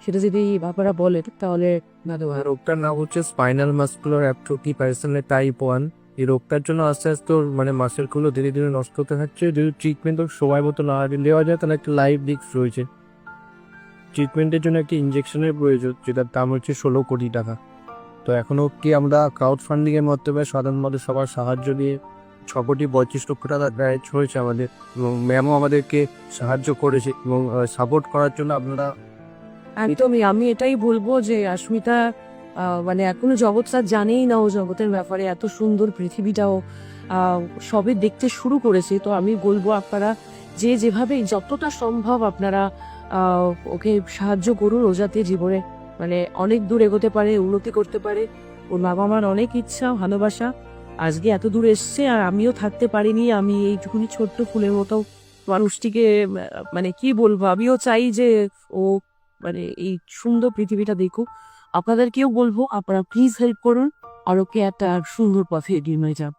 সেটা যদি আপনারা বলেন তাহলে। রোগটার নাম হচ্ছে spinal muscular atrophy personal type 1। এই রোগটার জন্য আস্তে আস্তে ওর মাসেলগুলো ধীরে ধীরে নষ্ট হতে থাকছে। যদি ট্রিটমেন্ট ওর সময় মতো না দেওয়া যায় তাহলে একটা লাইফ রিস্ক রয়েছে। ট্রিটমেন্টের জন্য একটি ইঞ্জেকশনের প্রয়োজন, যেটার দাম হচ্ছে 16 কোটি টাকা। তো এখনও অব্দি আমরা ক্রাউড ফান্ডিংয়ের মাধ্যমে সাধারণ মানুষ সবার সাহায্য নিয়ে 6 কোটি 25 লক্ষ টাকা ব্যয় হয়েছে আমাদের, এবং ম্যামও আমাদেরকে সাহায্য করেছে এবং সাপোর্ট করার জন্য আপনারা। একদমই আমি এটাই বলবো যে অস্মিতা মানে এখনো জগৎটা জানেই না ও জগতের ব্যাপারে, এত সুন্দর পৃথিবীটাও সবে দেখতে শুরু করেছে। তো আমি বলবো আপনারা যে যেভাবে যতটা সম্ভব আপনারা ওকে সাহায্য করুন, ও যাতে জীবনে মানে অনেক দূর এগোতে পারে, উন্নতি করতে পারে। ওর বাবা মার অনেক ইচ্ছা ভালোবাসা আজকে এত দূর এসছে, আর আমিও থাকতে পারিনি। আমি এইটুকুনি ছোট্ট ফুলের মতো মানুষটিকে মানে কি বলবো, আমিও চাই যে ও মানে এই সুন্দর পৃথিবীটা দেখুক। আপনাদেরকেও বলবো আপনারা প্লিজ হেল্প করুন আর ওকে একটা সুন্দর পথে এগিয়ে নিয়ে যান।